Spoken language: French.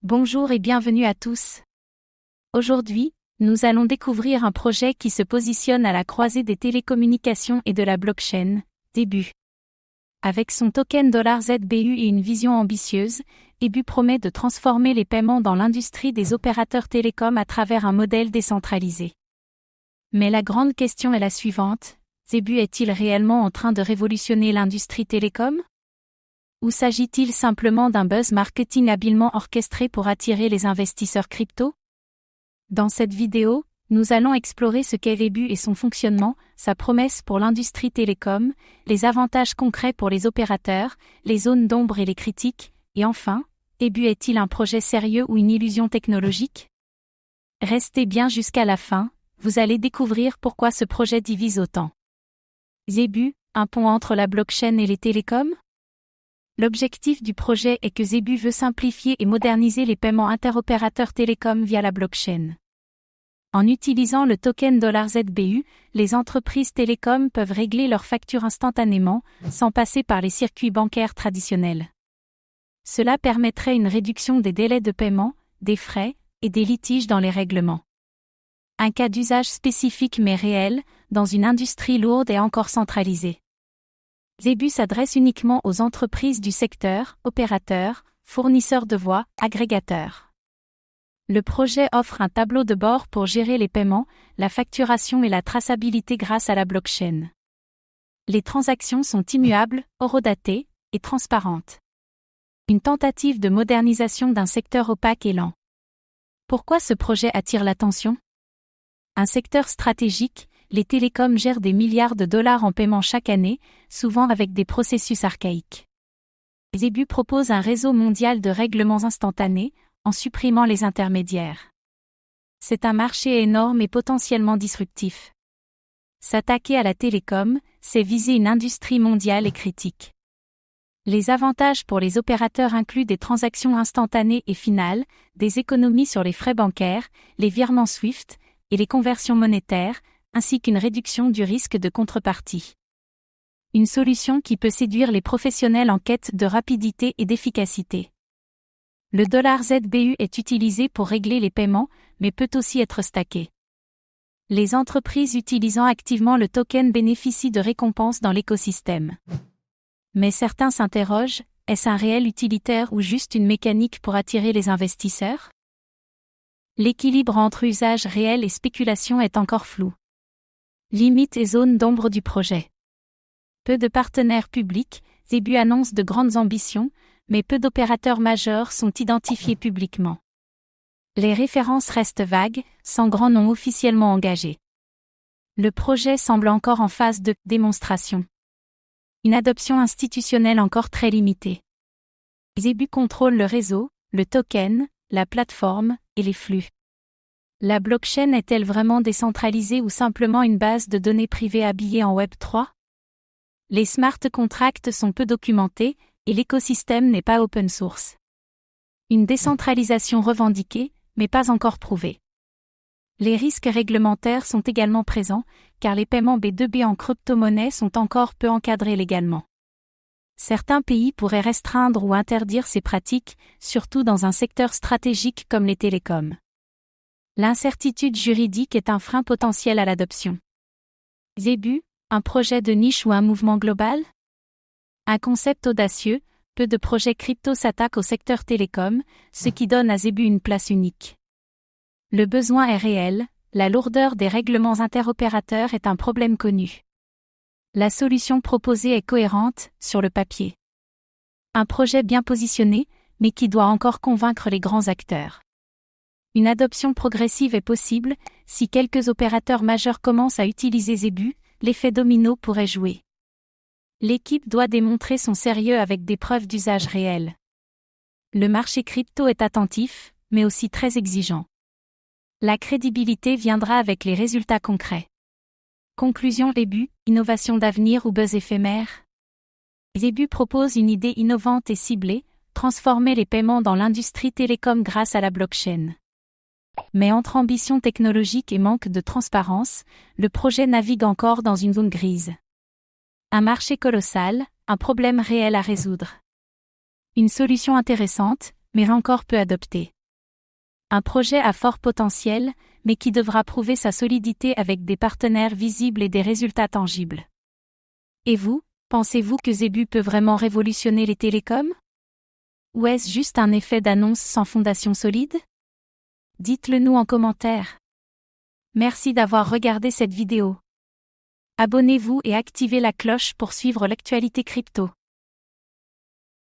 Bonjour et bienvenue à tous. Aujourd'hui, nous allons découvrir un projet qui se positionne à la croisée des télécommunications et de la blockchain, Zebu. Avec son token $ZBU et une vision ambitieuse, Zebu promet de transformer les paiements dans l'industrie des opérateurs télécoms à travers un modèle décentralisé. Mais la grande question est la suivante, Zebu est-il réellement en train de révolutionner l'industrie télécom ? Ou s'agit-il simplement d'un buzz marketing habilement orchestré pour attirer les investisseurs crypto ? Dans cette vidéo, nous allons explorer ce qu'est Zebu et son fonctionnement, sa promesse pour l'industrie télécom, les avantages concrets pour les opérateurs, les zones d'ombre et les critiques, et enfin, Zebu est-il un projet sérieux ou une illusion technologique ? Restez bien jusqu'à la fin, vous allez découvrir pourquoi ce projet divise autant. Zebu, un pont entre la blockchain et les télécoms ? L'objectif du projet est que Zebu veut simplifier et moderniser les paiements interopérateurs télécoms via la blockchain. En utilisant le token $ZBU, les entreprises télécoms peuvent régler leurs factures instantanément, sans passer par les circuits bancaires traditionnels. Cela permettrait une réduction des délais de paiement, des frais, et des litiges dans les règlements. Un cas d'usage spécifique mais réel, dans une industrie lourde et encore centralisée. Zebu s'adresse uniquement aux entreprises du secteur, opérateurs, fournisseurs de voix, agrégateurs. Le projet offre un tableau de bord pour gérer les paiements, la facturation et la traçabilité grâce à la blockchain. Les transactions sont immuables, horodatées, et transparentes. Une tentative de modernisation d'un secteur opaque et lent. Pourquoi ce projet attire l'attention ? Un secteur stratégique, les télécoms gèrent des milliards de dollars en paiement chaque année, souvent avec des processus archaïques. Zebu propose un réseau mondial de règlements instantanés, en supprimant les intermédiaires. C'est un marché énorme et potentiellement disruptif. S'attaquer à la télécom, c'est viser une industrie mondiale et critique. Les avantages pour les opérateurs incluent des transactions instantanées et finales, des économies sur les frais bancaires, les virements SWIFT, et les conversions monétaires, ainsi qu'une réduction du risque de contrepartie. Une solution qui peut séduire les professionnels en quête de rapidité et d'efficacité. Le $ZBU est utilisé pour régler les paiements, mais peut aussi être stacké. Les entreprises utilisant activement le token bénéficient de récompenses dans l'écosystème. Mais certains s'interrogent, est-ce un réel utilitaire ou juste une mécanique pour attirer les investisseurs ? L'équilibre entre usage réel et spéculation est encore flou. Limites et zones d'ombre du projet. Peu de partenaires publics, Zebu annonce de grandes ambitions, mais peu d'opérateurs majeurs sont identifiés publiquement. Les références restent vagues, sans grand nom officiellement engagé. Le projet semble encore en phase de démonstration. Une adoption institutionnelle encore très limitée. Zebu contrôle le réseau, le token, la plateforme, et les flux. La blockchain est-elle vraiment décentralisée ou simplement une base de données privées habillée en Web3 ? Les smart contracts sont peu documentés, et l'écosystème n'est pas open source. Une décentralisation revendiquée, mais pas encore prouvée. Les risques réglementaires sont également présents, car les paiements B2B en crypto-monnaie sont encore peu encadrés légalement. Certains pays pourraient restreindre ou interdire ces pratiques, surtout dans un secteur stratégique comme les télécoms. L'incertitude juridique est un frein potentiel à l'adoption. Zebu, un projet de niche ou un mouvement global ? Un concept audacieux, peu de projets crypto s'attaquent au secteur télécom, ce qui donne à Zebu une place unique. Le besoin est réel, la lourdeur des règlements interopérateurs est un problème connu. La solution proposée est cohérente, sur le papier. Un projet bien positionné, mais qui doit encore convaincre les grands acteurs. Une adoption progressive est possible, si quelques opérateurs majeurs commencent à utiliser Zebu, l'effet domino pourrait jouer. L'équipe doit démontrer son sérieux avec des preuves d'usage réel. Le marché crypto est attentif, mais aussi très exigeant. La crédibilité viendra avec les résultats concrets. Conclusion Zebu, innovation d'avenir ou buzz éphémère ? Zebu propose une idée innovante et ciblée, transformer les paiements dans l'industrie télécom grâce à la blockchain. Mais entre ambition technologique et manque de transparence, le projet navigue encore dans une zone grise. Un marché colossal, un problème réel à résoudre. Une solution intéressante, mais encore peu adopté. Un projet à fort potentiel, mais qui devra prouver sa solidité avec des partenaires visibles et des résultats tangibles. Et vous, pensez-vous que Zebu peut vraiment révolutionner les télécoms? Ou est-ce juste un effet d'annonce sans fondation solide? Dites-le nous en commentaire. Merci d'avoir regardé cette vidéo. Abonnez-vous et activez la cloche pour suivre l'actualité crypto.